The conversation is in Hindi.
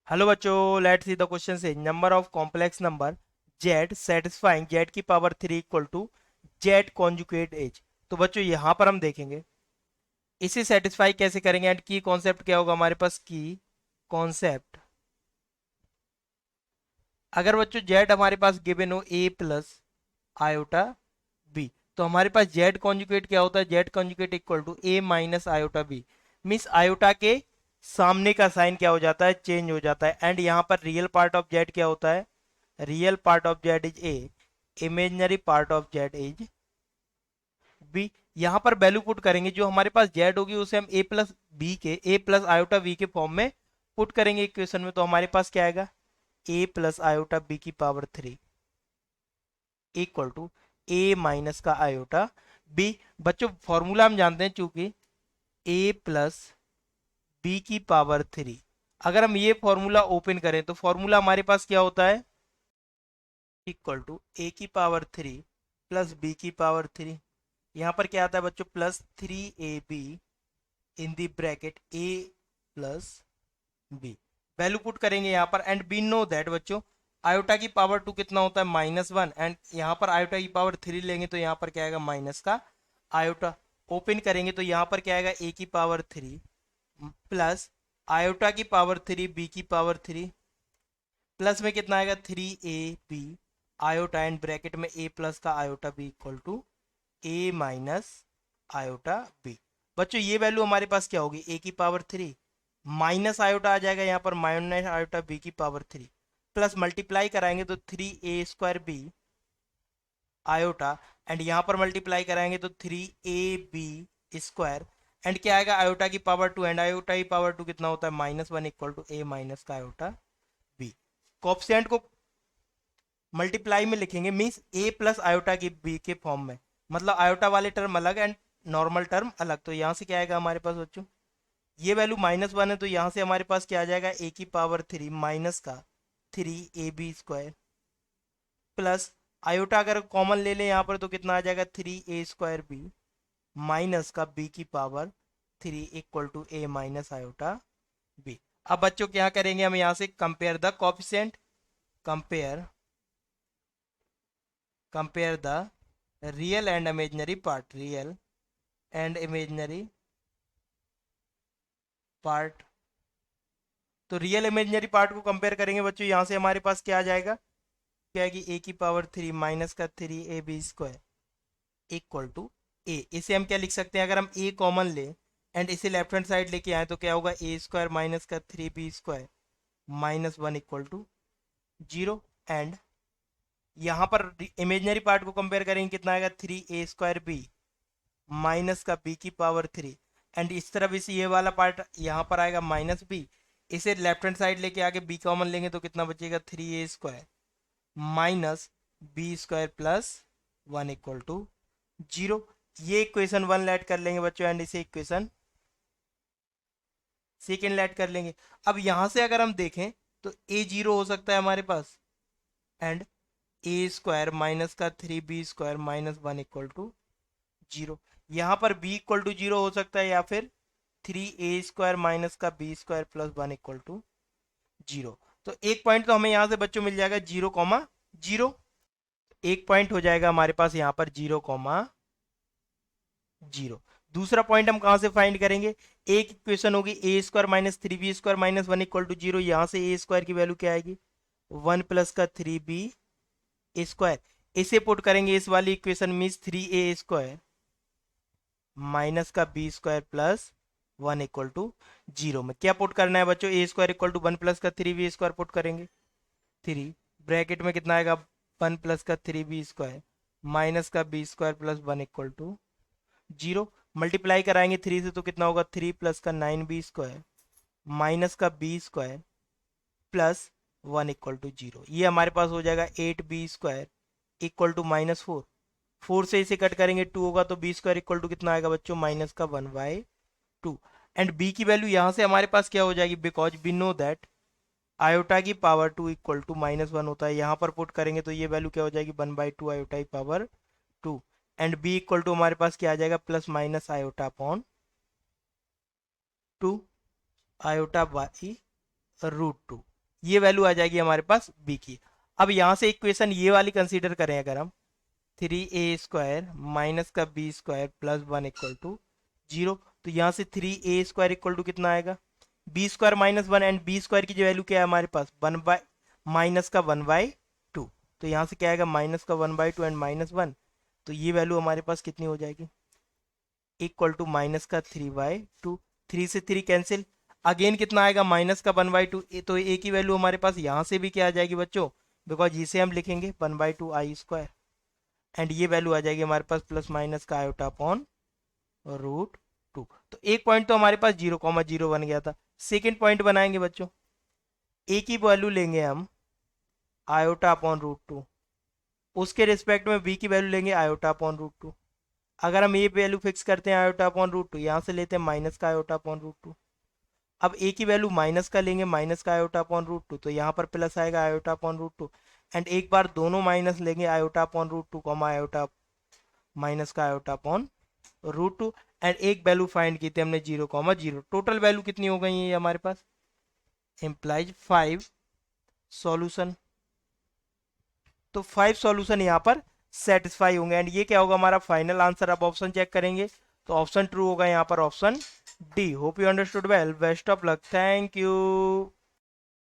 हेलो बच्चों, लेट्स सी द क्वेश्चन से number of complex number z satisfying z की power 3 equal to z conjugate एज। तो बच्चों यहाँ पर हम देखेंगे इसे सेटिस्फाई कैसे करेंगे एंड की कॉन्सेप्ट क्या होगा हमारे पास। की कॉन्सेप्ट, अगर बच्चों z हमारे पास गिवन हो a प्लस आयोटा b, तो हमारे पास z कॉन्जुगेट क्या होता है। z conjugate equal to a minus iota b। Means iota के सामने का साइन क्या हो जाता है, चेंज हो जाता है। एंड यहाँ पर रियल पार्ट ऑफ z क्या होता है, real part of z is a, imaginary part of z is b। यहाँ पर वैल्यू पुट करेंगे, जो हमारे पास z होगी उसे हम a प्लस बी के, a प्लस आयोटा b के फॉर्म में पुट करेंगे इक्वेशन में। तो हमारे पास क्या आएगा, a प्लस आयोटा b की power 3 equal to a minus का आयोटा b। बच्चों फॉर्मूला हम जानते हैं, चूंकि a प्लस बी की पावर 3, अगर हम ये फॉर्मूला ओपन करें तो फॉर्मूला हमारे पास क्या होता है, इक्वल टू ए की पावर 3 प्लस बी की पावर 3। यहाँ पर क्या आता है बच्चों, plus 3ab in the bracket a plus b। Value put करेंगे यहाँ पर एंड बी नो दैट बच्चों आयोटा की पावर 2 कितना होता है, -1। एंड यहाँ पर आयोटा की पावर 3 लेंगे तो यहाँ पर क्या आएगा, माइनस का आयोटा। ओपन करेंगे तो यहाँ पर क्या आएगा, a की पावर 3 प्लस आयोटा की पावर 3 बी की पावर 3, प्लस में कितना आएगा 3ab आयोटा एंड ब्रैकेट में a प्लस का iota b equal to a minus iota b। बच्चों ये वैल्यू हमारे पास क्या होगी, a की पावर 3 माइनस आयोटा आ जाएगा यहाँ पर माइनस आयोटा b की पावर 3, प्लस मल्टीप्लाई कराएंगे तो 3a² b आयोटा एंड यहाँ पर मल्टीप्लाई कराएंगे तो 3ab² एंड क्या आएगा, आयोटा की पावर 2 एंड आयोटा की पावर 2 कितना होता है, -1 इक्वल टू a माइनस का आयोटा b। कोफिशिएंट को मल्टीप्लाई में लिखेंगे, मीन्स a प्लस आयोटा की b के फॉर्म में, मतलब आयोटा वाले टर्म अलग एंड नॉर्मल टर्म अलग। तो यहाँ से क्या आएगा हमारे पास बच्चों, ये वैल्यू -1 है तो यहाँ से हमारे पास क्या आ जाएगा, a की पावर 3 माइनस का 3ab² प्लस आयोटा अगर कॉमन ले लें यहाँ पर तो कितना आ जाएगा, 3a² b माइनस का b की power 3 equal to a minus iota b। अब बच्चों क्या करेंगे, हम यहाँ से compare the coefficient, compare compare the real and imaginary part, real and imaginary part. तो रियल इमेजिनरी पार्ट को कंपेयर करेंगे बच्चों, यहाँ से हमारे पास क्या आ जाएगा, क्या है कि a की पावर 3 माइनस का 3ab² इक्वल टू a। इसे हम क्या लिख सकते हैं, अगर हम a कॉमन ले एंड इसे लेफ्ट हैंड साइड लेके आए तो क्या होगा, a² माइनस का 3b² -1 इक्वल टू 0। एंड यहाँ पर इमेजिनरी पार्ट को कंपेयर करेंगे, कितना आएगा, 3a² b माइनस का b की पावर 3 एंड इस तरफ इस ये वाला पार्ट यहाँ पर आएगा -b। इसे लेफ्ट हैंड साइड लेके आगे b कॉमन लेंगे तो कितना बचेगा, 3a² minus b² plus 1 equal to 0। ये इक्वेशन 1 लेट कर लेंगे बच्चों एंड इसे इक्वेशन सेकेंड लेट कर लेंगे। अब यहाँ से अगर हम देखें तो a 0 हो सकता है हमारे पास एंड a² माइनस का 3b² -1 इक्वल टू 0। यहाँ पर b इक्वल टू 0 हो सकता है या फिर 3a² माइनस का b² प्लस 1 इक्वल टू 0। तो एक पॉइंट तो हमें यहाँ से बच्चों मिल जाएगा 0,0। एक पॉइंट हो जाएगा हमारे पास यहाँ पर 0,0। दूसरा पॉइंट हम कहाँ से फाइंड करेंगे, एक इक्वेशन होगी a² minus 3b² -1 equal to 0। यहाँ से a² की वैल्यू क्या आएगी, 1 प्लस का 3b²। इसे पुट करेंगे इस वाली इक्वेशन में, 3a² माइनस का b² प्लस 1 इक्वल टू 0 में क्या पुट करना है बच्चों, a² इक्वल टू 1 प्लस का 3b² पुट करेंगे। 3 ब्रैकेट में कितना आएगा, 1 प्लस का 3b² माइनस का b² plus 1 equal to 0। Multiply कराएंगे 3 से तो कितना होगा, 3 प्लस का 9b² माइनस का b² प्लस 1 इक्वल टू 0। ये हमारे पास हो जाएगा 8b² इक्वल टू -4। 4 से इसे कट करेंगे 2 होगा तो b² इक्वल टू कितना आएगा बच्चों, माइनस का 1/2। एंड b की वैल्यू यहाँ से हमारे पास क्या हो जाएगी, because we know that iota की पावर 2 इक्वल टू -1 होता है। यहाँ पर पुट करेंगे तो ये वैल्यू क्या हो जाएगी, 1/2 आयोटा की power 2 and b equal to हमारे पास क्या आ जाएगा, plus minus iota upon 2 iota by √2। ये वैल्यू आ जाएगी हमारे पास बी की। अब यहाँ से इक्वेशन ये वाली कंसीडर करें अगर हम, 3a² माइनस का b² प्लस 1 इक्वल टू 0, तो यहाँ से 3a² इक्वल टू कितना आएगा, b² माइनस 1, एंड b² की जो वैल्यू क्या है हमारे पास, 1 बाय माइनस का 1/2, तो यहाँ से क्या आएगा माइनस का 1/2 एंड -1, तो ये वैल्यू हमारे पास कितनी हो जाएगी, इक्वल टू माइनस का 3/2, 3 से 3 कैंसिल, अगेन कितना आएगा माइनस का 1/2, तो ए की वैल्यू हमारे पास यहाँ से भी क्या आ जाएगी बच्चों, बिकॉज इसे हम लिखेंगे 1/2 i², एंड ये वैल्यू आ जाएगी हमारे पास प्लस माइनस का आयोटा अपॉन √2। तो एक पॉइंट तो हमारे पास 0,0 बन गया था। सेकेंड पॉइंट बनाएंगे बच्चों, ए की वैल्यू लेंगे हम आयोटा अपॉन √2, उसके रिस्पेक्ट में बी की वैल्यू लेंगे आयोटा अपॉन √2। अगर हम ये वैल्यू फिक्स करते हैं आयोटा अपॉन √2, यहाँ से लेते हैं माइनस का आयोटा अपॉन √2। अब ए की वैल्यू माइनस का लेंगे, माइनस का आयोटा अपॉन √2, तो यहाँ पर प्लस आएगा आयोटा अपॉन √2, एंड एक बार दोनों माइनस लेंगे iota upon √2 comma iota minus का आयोटा अपॉन √2, एंड एक वैल्यू फाइंड की थी हमने 0,0। टोटल वैल्यू कितनी हो गई है हमारे पास, इम्प्लाइज 5 सॉल्यूशन। तो 5 सॉल्यूशन यहाँ पर सेटिस्फाई होंगे, एंड ये क्या होगा हमारा फाइनल आंसर। अब ऑप्शन चेक करेंगे, तो ऑप्शन ट्रू होगा यहाँ पर, option D. Hope you understood well, best of luck, thank you.